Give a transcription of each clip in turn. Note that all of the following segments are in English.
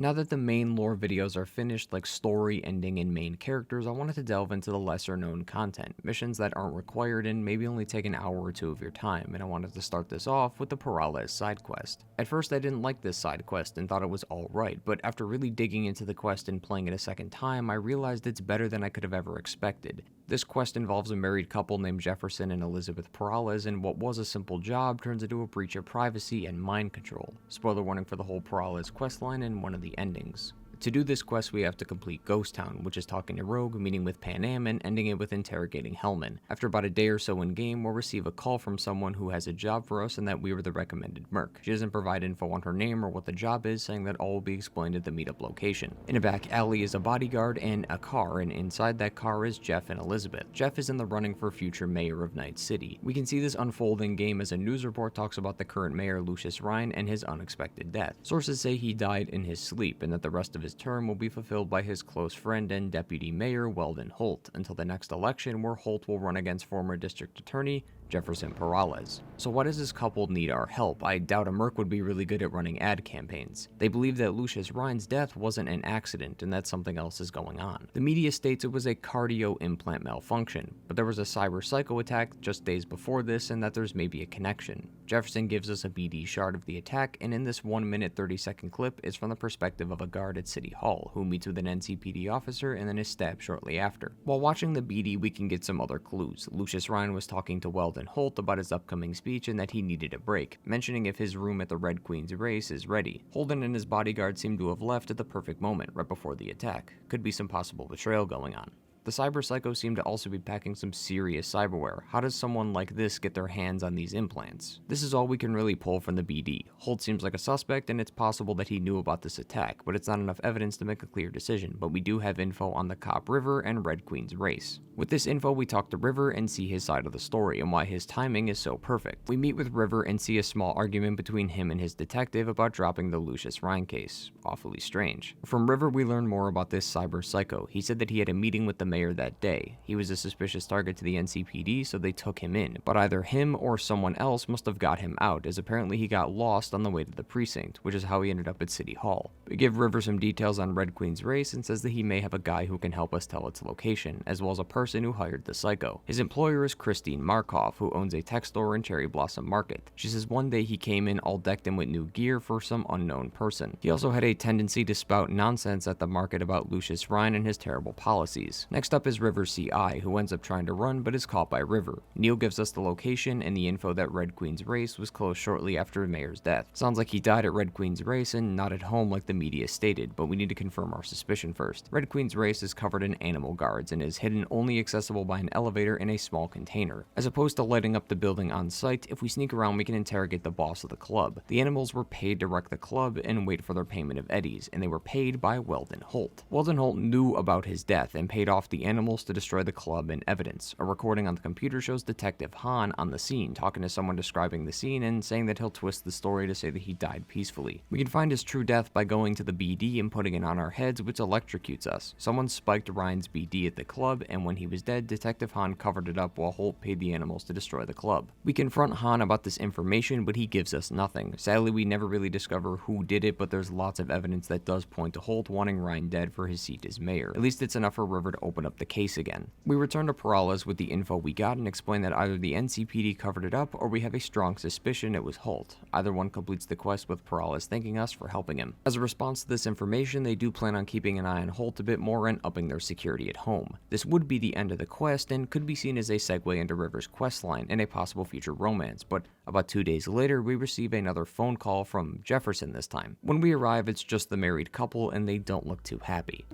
Now that the main lore videos are finished, like story, ending, and main characters, I wanted to delve into the lesser known content, missions that aren't required and maybe only take an hour or two of your time, and I wanted to start this off with the Peralez side quest. At first I didn't like this side quest and thought it was alright, but after really digging into the quest and playing it a second time, I realized it's better than I could have ever expected. This quest involves a married couple named Jefferson and Elizabeth Peralez, and what was a simple job turns into a breach of privacy and mind control. Spoiler warning for the whole Peralez questline and one of the endings. To do this quest, we have to complete Ghost Town, which is talking to Rogue, meeting with Pan Am, and ending it with interrogating Hellman. After about a day or so in game, we'll receive a call from someone who has a job for us and that we were the recommended merc. She doesn't provide info on her name or what the job is, saying that all will be explained at the meetup location. In a back alley is a bodyguard and a car, and inside that car is Jeff and Elizabeth. Jeff is in the running for future mayor of Night City. We can see this unfold in game as a news report talks about the current mayor Lucius Ryan and his unexpected death. Sources say he died in his sleep and that the rest of his term will be fulfilled by his close friend and deputy mayor Weldon Holt until the next election, where Holt will run against former district attorney Jefferson Peralez. So why does this couple need our help? I doubt a merc would be really good at running ad campaigns. They believe that Lucius Ryan's death wasn't an accident and that something else is going on. The media states it was a cardio implant malfunction, but there was a cyber psycho attack just days before this and that there's maybe a connection. Jefferson gives us a BD shard of the attack, and in this 1 minute 30-second clip is from the perspective of a guard at City Hall who meets with an NCPD officer and then is stabbed shortly after. While watching the BD, we can get some other clues. Lucius Ryan was talking to Weldon Holt about his upcoming speech and that he needed a break, mentioning if his room at the Red Queen's race is ready. Holden and his bodyguard seem to have left at the perfect moment, right before the attack. Could be some possible betrayal going on. The cyber psycho seem to also be packing some serious cyberware. How does someone like this get their hands on these implants? This is all we can really pull from the BD. Holt seems like a suspect, and it's possible that he knew about this attack, but it's not enough evidence to make a clear decision. But we do have info on the cop River and Red Queen's race. With this info, we talk to River and see his side of the story and why his timing is so perfect. We meet with River and see a small argument between him and his detective about dropping the Lucius Ryan case. Awfully strange. From River, we learn more about this cyber psycho. He said that he had a meeting with the mayor that day. He was a suspicious target to the NCPD, so they took him in, but either him or someone else must have got him out, as apparently he got lost on the way to the precinct, which is how he ended up at City Hall. We give River some details on Red Queen's race and says that he may have a guy who can help us tell its location, as well as a person who hired the psycho. His employer is Christine Markov, who owns a tech store in Cherry Blossom Market. She says one day he came in all decked in with new gear for some unknown person. He also had a tendency to spout nonsense at the market about Lucius Ryan and his terrible policies. Next up is River CI, who ends up trying to run but is caught by River. Neil gives us the location and the info that Red Queen's race was closed shortly after the mayor's death. Sounds like he died at Red Queen's race and not at home like the media stated, but we need to confirm our suspicion first. Red Queen's race is covered in animal guards and is hidden only accessible by an elevator in a small container. As opposed to lighting up the building on site, if we sneak around we can interrogate the boss of the club. The animals were paid to wreck the club and wait for their payment of eddies, and they were paid by Weldon Holt. Weldon Holt knew about his death and paid off the animals to destroy the club and evidence. A recording on the computer shows Detective Hahn on the scene, talking to someone describing the scene and saying that he'll twist the story to say that he died peacefully. We can find his true death by going to the BD and putting it on our heads, which electrocutes us. Someone spiked Ryan's BD at the club, and when he was dead, Detective Hahn covered it up while Holt paid the animals to destroy the club. We confront Hahn about this information, but he gives us nothing. Sadly, we never really discover who did it, but there's lots of evidence that does point to Holt wanting Ryan dead for his seat as mayor. At least it's enough for River to open up the case again. We return to Peralez with the info we got and explain that either the NCPD covered it up or we have a strong suspicion it was Holt. Either one completes the quest with Peralez thanking us for helping him. As a response to this information, they do plan on keeping an eye on Holt a bit more and upping their security at home. This would be the end of the quest and could be seen as a segue into River's questline and a possible future romance, but about 2 days later we receive another phone call from Jefferson this time. When we arrive, it's just the married couple and they don't look too happy.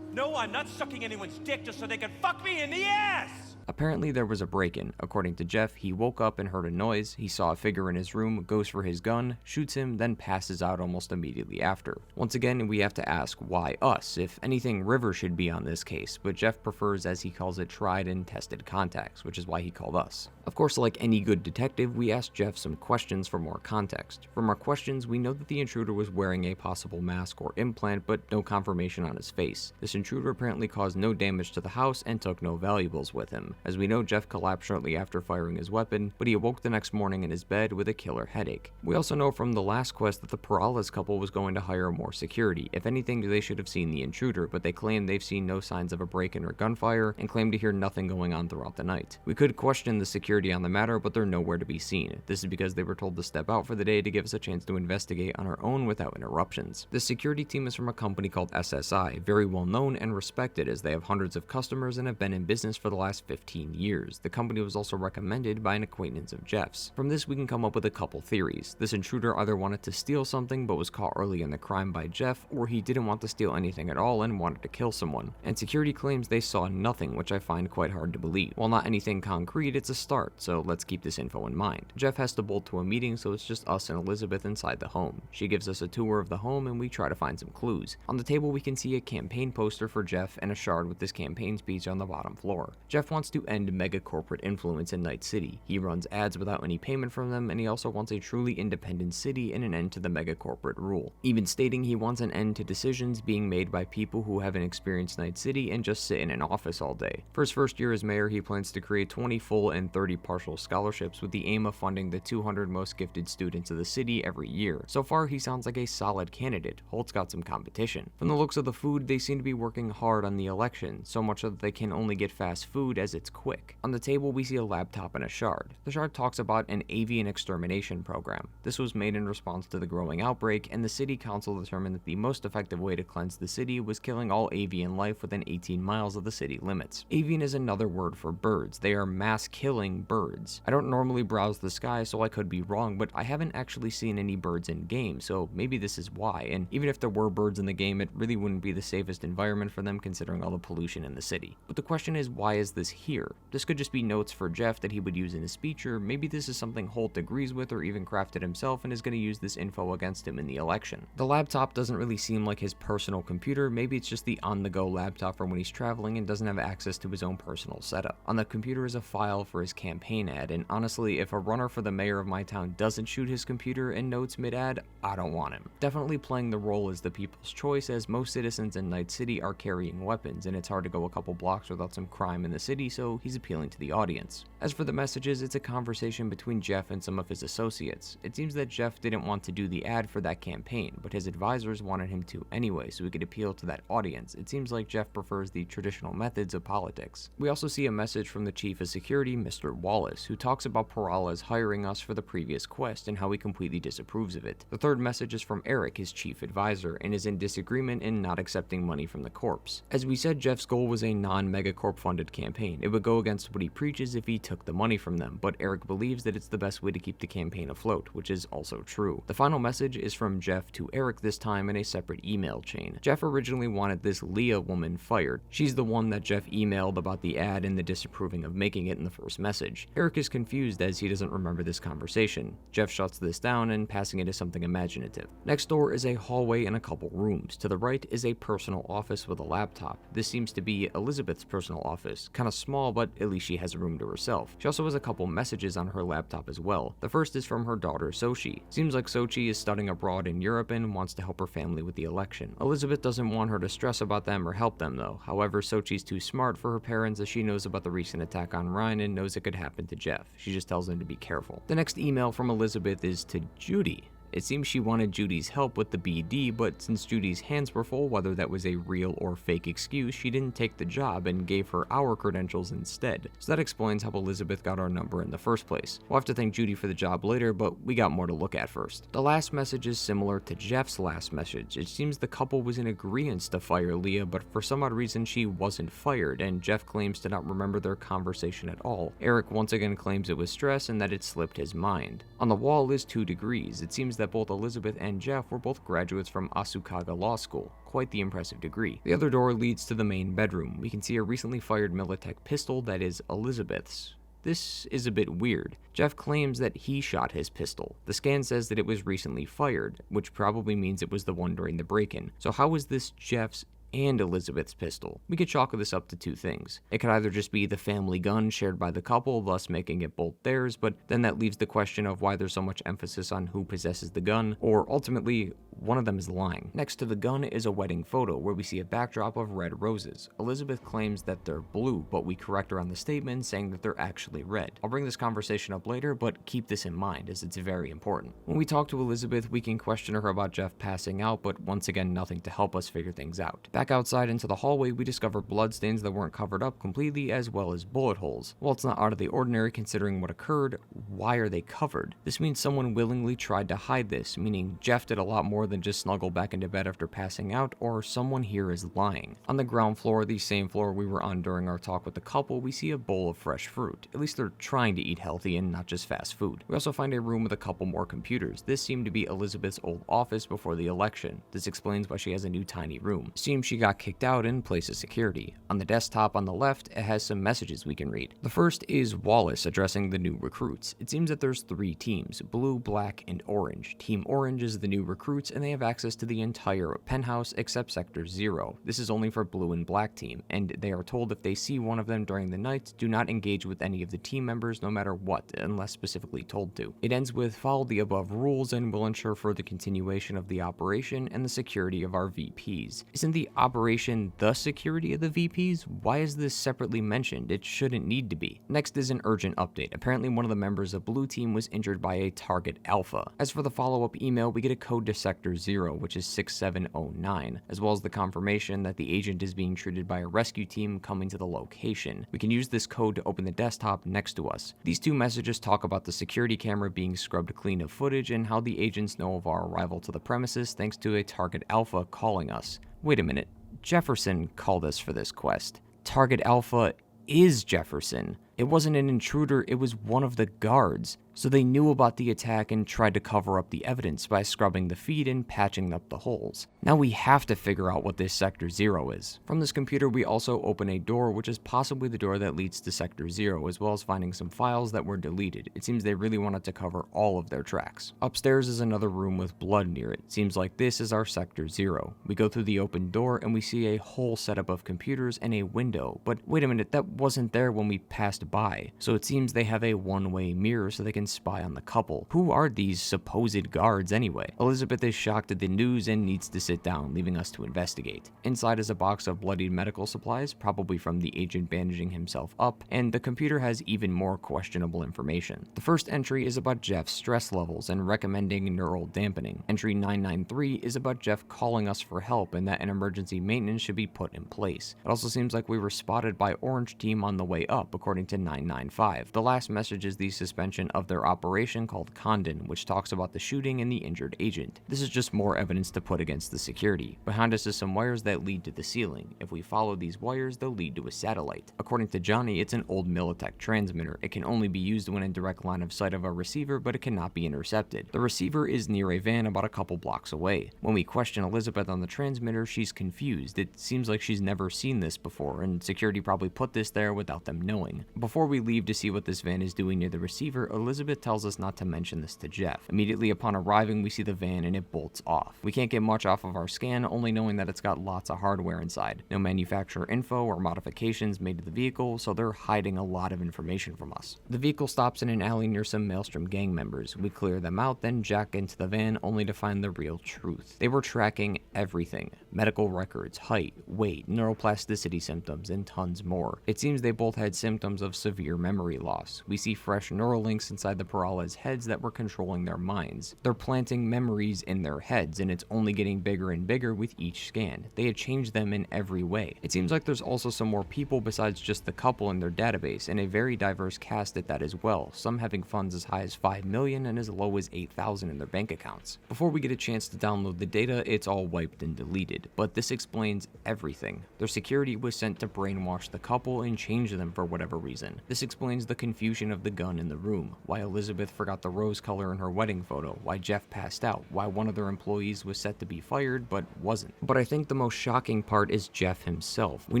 No, I'm not sucking anyone's dick just so they can fuck me in the ass! Apparently there was a break-in. According to Jeff, he woke up and heard a noise, he saw a figure in his room, goes for his gun, shoots him, then passes out almost immediately after. Once again, we have to ask, why us? If anything, River should be on this case, but Jeff prefers, as he calls it, tried and tested contacts, which is why he called us. Of course, like any good detective, we asked Jeff some questions for more context. From our questions, we know that the intruder was wearing a possible mask or implant, but no confirmation on his face. This intruder apparently caused no damage to the house and took no valuables with him. him. As we know, Jeff collapsed shortly after firing his weapon, but he awoke the next morning in his bed with a killer headache. We also know from the last quest that the Peralez couple was going to hire more security. If anything, they should have seen the intruder, but they claim they've seen no signs of a break-in or gunfire and claim to hear nothing going on throughout the night. We could question the security on the matter, but they're nowhere to be seen. This is because they were told to step out for the day to give us a chance to investigate on our own without interruptions. The security team is from a company called SSI, very well known and respected as they have hundreds of customers and have been in business for the last 15 years. The company was also recommended by an acquaintance of Jeff's. From this, we can come up with a couple theories. This intruder either wanted to steal something but was caught early in the crime by Jeff, or he didn't want to steal anything at all and wanted to kill someone. And security claims they saw nothing, which I find quite hard to believe. While not anything concrete, it's a start, so let's keep this info in mind. Jeff has to bolt to a meeting, so it's just us and Elizabeth inside the home. She gives us a tour of the home and we try to find some clues. On the table we can see a campaign poster for Jeff and a shard with this campaign speech on the bottom floor. Jeff wants to end mega corporate influence in Night City. He runs ads without any payment from them, and he also wants a truly independent city and an end to the mega corporate rule. Even stating he wants an end to decisions being made by people who haven't experienced Night City and just sit in an office all day. For his first year as mayor, he plans to create 20 full and 30 partial scholarships with the aim of funding the 200 most gifted students of the city every year. So far, he sounds like a solid candidate. Holt's got some competition. From the looks of the food, they seem to be working hard on the election, so much so that they can only get fast food as it's quick. On the table, we see a laptop and a shard. The shard talks about an avian extermination program. This was made in response to the growing outbreak, and the city council determined that the most effective way to cleanse the city was killing all avian life within 18 miles of the city limits. Avian is another word for birds. They are mass killing birds. I don't normally browse the sky, so I could be wrong, but I haven't actually seen any birds in game, so maybe this is why. And even if there were birds in the game, it really wouldn't be the safest environment for them considering all the pollution in the city. But the question is, why is this here? This could just be notes for Jeff that he would use in his speech, or maybe this is something Holt agrees with or even crafted himself and is going to use this info against him in the election. The laptop doesn't really seem like his personal computer. Maybe it's just the on-the-go laptop for when he's traveling and doesn't have access to his own personal setup. On the computer is a file for his campaign ad, and honestly, if a runner for the mayor of my town doesn't shoot his computer and notes mid-ad, I don't want him. Definitely playing the role as the people's choice, as most citizens in Night City are carrying weapons, and it's hard to go a couple blocks without some crime in the city, so he's appealing to the audience. As for the messages, it's a conversation between Jeff and some of his associates. It seems that Jeff didn't want to do the ad for that campaign, but his advisors wanted him to anyway, so he could appeal to that audience. It seems like Jeff prefers the traditional methods of politics. We also see a message from the chief of security, Mr. Wallace, who talks about Peralez hiring us for the previous quest and how he completely disapproves of it. The third message is from Eric, his chief advisor, and is in disagreement in not accepting money from the corps. As we said, Jeff's goal was a non-megacorp funded campaign. It would go against what he preaches if he took the money from them, but Eric believes that it's the best way to keep the campaign afloat, which is also true. The final message is from Jeff to Eric, this time in a separate email chain. Jeff originally wanted this Leah woman fired. She's the one that Jeff emailed about the ad and the disapproving of making it in the first message. Eric is confused as he doesn't remember this conversation. Jeff shuts this down and passing it as something imaginative. Next door is a hallway and a couple rooms. To the right is a personal office with a laptop. This seems to be Elizabeth's personal office. Kind of small, but at least she has a room to herself. She also has a couple messages on her laptop as well. The first is from her daughter, Sochi. Seems like Sochi is studying abroad in Europe and wants to help her family with the election. Elizabeth doesn't want her to stress about them or help them though. However, Sochi's too smart for her parents as she knows about the recent attack on Ryan and knows it could happen to Jeff. She just tells them to be careful. The next email from Elizabeth is to Judy. It seems she wanted Judy's help with the BD, but since Judy's hands were full, whether that was a real or fake excuse, she didn't take the job and gave her our credentials instead. So that explains how Elizabeth got our number in the first place. We'll have to thank Judy for the job later, but we got more to look at first. The last message is similar to Jeff's last message. It seems the couple was in agreement to fire Leah, but for some odd reason she wasn't fired, and Jeff claims to not remember their conversation at all. Eric once again claims it was stress and that it slipped his mind. On the wall is 2 degrees. It seems that both Elizabeth and Jeff were both graduates from Asukaga Law School. Quite the impressive degree. The other door leads to the main bedroom. We can see a recently fired Militech pistol that is Elizabeth's. This is a bit weird. Jeff claims that he shot his pistol. The scan says that it was recently fired, which probably means it was the one during the break-in. So how is this Jeff's and Elizabeth's pistol. We could chalk this up to two things. It could either just be the family gun shared by the couple, thus making it both theirs, but then that leaves the question of why there's so much emphasis on who possesses the gun, or ultimately, one of them is lying. Next to the gun is a wedding photo where we see a backdrop of red roses. Elizabeth claims that they're blue, but we correct her on the statement saying that they're actually red. I'll bring this conversation up later, but keep this in mind as it's very important. When we talk to Elizabeth, we can question her about Jeff passing out, but once again, nothing to help us figure things out. Back outside into the hallway, we discover bloodstains that weren't covered up completely, as well as bullet holes. While it's not out of the ordinary considering what occurred, why are they covered? This means someone willingly tried to hide this, meaning Jeff did a lot more than just snuggle back into bed after passing out, or someone here is lying. On the ground floor, the same floor we were on during our talk with the couple, we see a bowl of fresh fruit. At least they're trying to eat healthy and not just fast food. We also find a room with a couple more computers. This seemed to be Elizabeth's old office before the election. This explains why she has a new tiny room. Seems she got kicked out in place of security. On the desktop on the left, it has some messages we can read. The first is Wallace addressing the new recruits. It seems that there's 3 teams, blue, black, and orange. Team Orange is the new recruits, and they have access to the entire penthouse except Sector 0. This is only for blue and black team, and they are told if they see one of them during the night, do not engage with any of the team members no matter what, unless specifically told to. It ends with follow the above rules and will ensure further continuation of the operation and the security of our VPs. Isn't the operation the security of the VPs? Why is this separately mentioned? It shouldn't need to be. Next is an urgent update. Apparently one of the members of Blue Team was injured by a target Alpha. As for the follow-up email, we get a code to Sector 0, which is 6709, as well as the confirmation that the agent is being treated by a rescue team coming to the location. We can use this code to open the desktop next to us. These 2 messages talk about the security camera being scrubbed clean of footage and how the agents know of our arrival to the premises thanks to a target Alpha calling us. Wait a minute, Jefferson called us for this quest. Target Alpha is Jefferson. It wasn't an intruder, it was one of the guards. So they knew about the attack and tried to cover up the evidence by scrubbing the feed and patching up the holes. Now we have to figure out what this Sector 0 is. From this computer, we also open a door, which is possibly the door that leads to Sector 0, as well as finding some files that were deleted. It seems they really wanted to cover all of their tracks. Upstairs is another room with blood near it. Seems like this is our Sector 0. We go through the open door and we see a whole setup of computers and a window. But wait a minute, that wasn't there when we passed by. So it seems they have a one-way mirror so they can spy on the couple. Who are these supposed guards anyway? Elizabeth is shocked at the news and needs to sit down, leaving us to investigate. Inside is a box of bloodied medical supplies, probably from the agent bandaging himself up, and the computer has even more questionable information. The first entry is about Jeff's stress levels and recommending neural dampening. Entry 993 is about Jeff calling us for help and that an emergency maintenance should be put in place. It also seems like we were spotted by Orange Team on the way up, according to 995. The last message is the suspension of their operation called Condon, which talks about the shooting and the injured agent. This is just more evidence to put against the security. Behind us is some wires that lead to the ceiling. If we follow these wires, they'll lead to a satellite. According to Johnny, it's an old Militech transmitter. It can only be used when in direct line of sight of a receiver, but it cannot be intercepted. The receiver is near a van about a couple blocks away. When we question Elizabeth on the transmitter, she's confused. It seems like she's never seen this before, and security probably put this there without them knowing. Before we leave to see what this van is doing near the receiver, Elizabeth tells us not to mention this to Jeff. Immediately upon arriving, we see the van and it bolts off. We can't get much off of our scan, only knowing that it's got lots of hardware inside. No manufacturer info or modifications made to the vehicle, so they're hiding a lot of information from us. The vehicle stops in an alley near some Maelstrom gang members. We clear them out, then jack into the van only to find the real truth. They were tracking everything. Medical records, height, weight, neuroplasticity symptoms, and tons more. It seems they both had symptoms of severe memory loss. We see fresh neural links inside the Peralez heads that were controlling their minds. They're planting memories in their heads, and it's only getting bigger and bigger with each scan. They had changed them in every way. It seems like there's also some more people besides just the couple in their database, and a very diverse cast at that as well, some having funds as high as 5 million and as low as 8,000 in their bank accounts. Before we get a chance to download the data, it's all wiped and deleted, but this explains everything. Their security was sent to brainwash the couple and change them for whatever reason. This explains the confusion of the gun in the room, why Elizabeth forgot the rose color in her wedding photo, why Jeff passed out, why one of their employees was set to be fired but wasn't. But I think the most shocking part is Jeff himself. We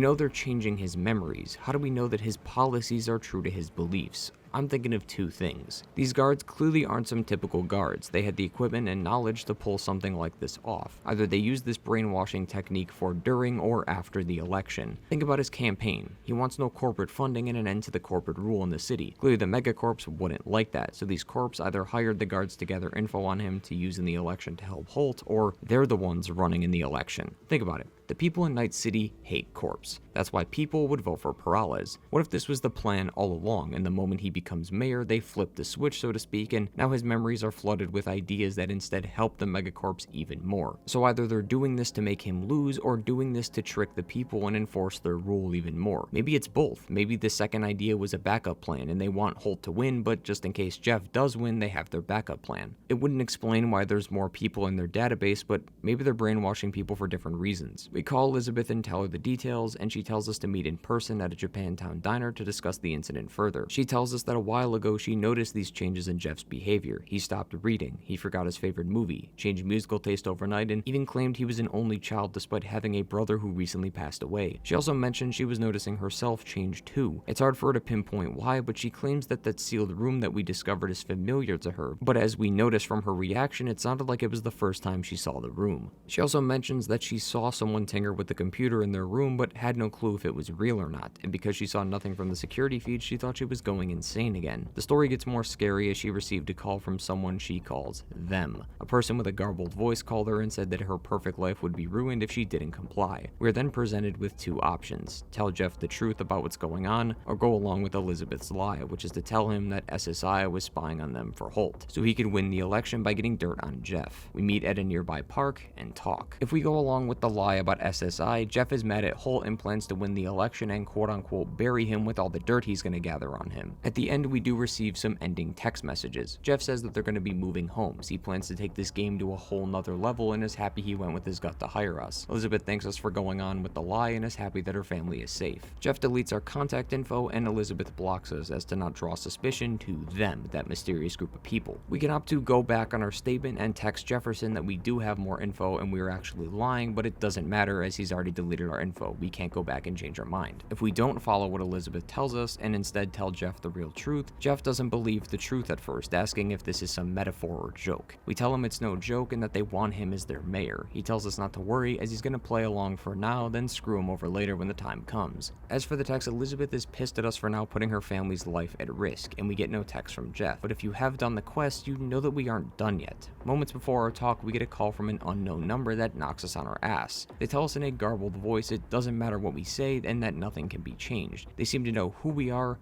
know they're changing his memories. How do we know that his policies are true to his beliefs? I'm thinking of two things. These guards clearly aren't some typical guards. They had the equipment and knowledge to pull something like this off. Either they used this brainwashing technique for during or after the election. Think about his campaign. He wants no corporate funding and an end to the corporate rule in the city. Clearly the megacorps wouldn't like that, so these corps either hired the guards to gather info on him to use in the election to help Holt, or they're the ones running in the election. Think about it. The people in Night City hate corps. That's why people would vote for Peralez. What if this was the plan all along, and the moment he becomes mayor, they flip the switch, so to speak, and now his memories are flooded with ideas that instead help the megacorps even more? So either they're doing this to make him lose, or doing this to trick the people and enforce their rule even more. Maybe it's both. Maybe the second idea was a backup plan, and they want Holt to win, but just in case Jeff does win, they have their backup plan. It wouldn't explain why there's more people in their database, but maybe they're brainwashing people for different reasons. We call Elizabeth and tell her the details, and she tells us to meet in person at a Japantown diner to discuss the incident further. She tells us that a while ago she noticed these changes in Jeff's behavior. He stopped reading, he forgot his favorite movie, changed musical taste overnight, and even claimed he was an only child despite having a brother who recently passed away. She also mentioned she was noticing herself change too. It's hard for her to pinpoint why, but she claims that that sealed room that we discovered is familiar to her, but as we noticed from her reaction, it sounded like it was the first time she saw the room. She also mentions that she saw someone tinker with the computer in their room but had no clue if it was real or not, and because she saw nothing from the security feed, she thought she was going insane again. The story gets more scary as she received a call from someone she calls them. A person with a garbled voice called her and said that her perfect life would be ruined if she didn't comply. We are then presented with two options: tell Jeff the truth about what's going on, or go along with Elizabeth's lie, which is to tell him that SSI was spying on them for Holt, so he could win the election by getting dirt on Jeff. We meet at a nearby park and talk. If we go along with the lie about SSI, Jeff is mad at Holt and plans to win the election and quote-unquote bury him with all the dirt he's going to gather on him. At the end, we do receive some ending text messages. Jeff says that they're going to be moving homes. He plans to take this game to a whole nother level and is happy he went with his gut to hire us. Elizabeth thanks us for going on with the lie and is happy that her family is safe. Jeff deletes our contact info and Elizabeth blocks us as to not draw suspicion to them, that mysterious group of people. We can opt to go back on our statement and text Jefferson that we do have more info and we are actually lying, but it doesn't matter as he's already deleted our info. We can't go back and change our mind. If we don't follow what Elizabeth tells us and instead tell Jeff the real truth, Jeff doesn't believe the truth at first, asking if this is some metaphor or joke. We tell him it's no joke and that they want him as their mayor. He tells us not to worry as he's gonna play along for now, then screw him over later when the time comes. As for the text, Elizabeth is pissed at us for now putting her family's life at risk, and we get no text from Jeff. But if you have done the quest, you know that we aren't done yet. Moments before our talk, we get a call from an unknown number that knocks us on our ass. They tell us in a garbled voice it doesn't matter what we say and that nothing can be changed. They seem to know who we are,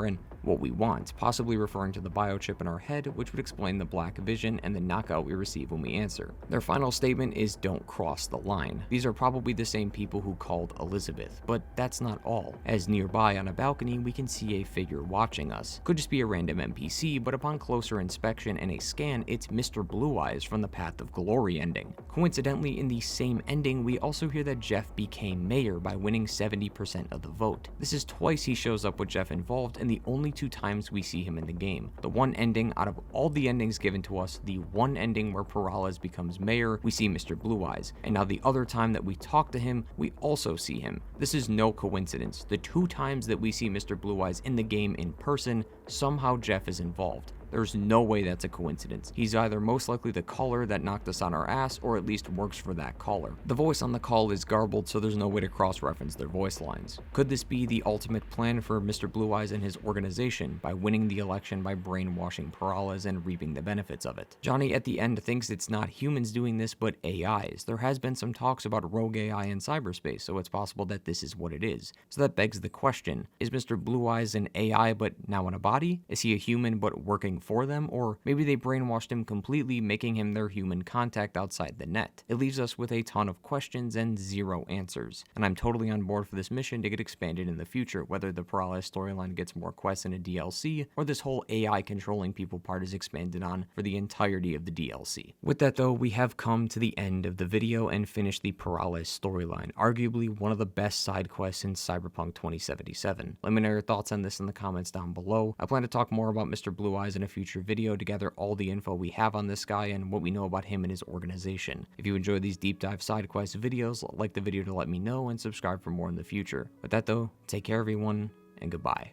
and what we want, possibly referring to the biochip in our head, which would explain the black vision and the knockout we receive when we answer. Their final statement is "don't cross the line." These are probably the same people who called Elizabeth, but that's not all, as nearby on a balcony we can see a figure watching us. Could just be a random NPC, but upon closer inspection and a scan, it's Mr. Blue Eyes from the Path of Glory ending. Coincidentally, in the same ending, we also hear that Jeff became mayor by winning 70% of the vote. This is twice he shows up with Jeff involved, and the only two times we see him in the game. The one ending out of all the endings given to us, the one ending where Peralez becomes mayor, we see Mr. Blue Eyes, and now the other time that we talk to him, we also see him. This is no coincidence. The two times that we see Mr. Blue Eyes in the game in person, somehow Jeff is involved. There's no way that's a coincidence. He's either most likely the caller that knocked us on our ass, or at least works for that caller. The voice on the call is garbled, so there's no way to cross-reference their voice lines. Could this be the ultimate plan for Mr. Blue Eyes and his organization, by winning the election by brainwashing Peralez and reaping the benefits of it? Johnny at the end thinks it's not humans doing this, but AIs. There has been some talks about rogue AI in cyberspace, so it's possible that this is what it is. So that begs the question, is Mr. Blue Eyes an AI but now in a body? Is he a human but working for them, or maybe they brainwashed him completely, making him their human contact outside the net? It leaves us with a ton of questions and zero answers, and I'm totally on board for this mission to get expanded in the future, whether the Peralez storyline gets more quests in a DLC, or this whole AI controlling people part is expanded on for the entirety of the DLC. With that though, we have come to the end of the video and finished the Peralez storyline, arguably one of the best side quests in Cyberpunk 2077. Let me know your thoughts on this in the comments down below. I plan to talk more about Mr. Blue Eyes in a future video to gather all the info we have on this guy and what we know about him and his organization. If you enjoy these deep dive side quest videos, like the video to let me know and subscribe for more in the future. With that though, take care everyone, and goodbye.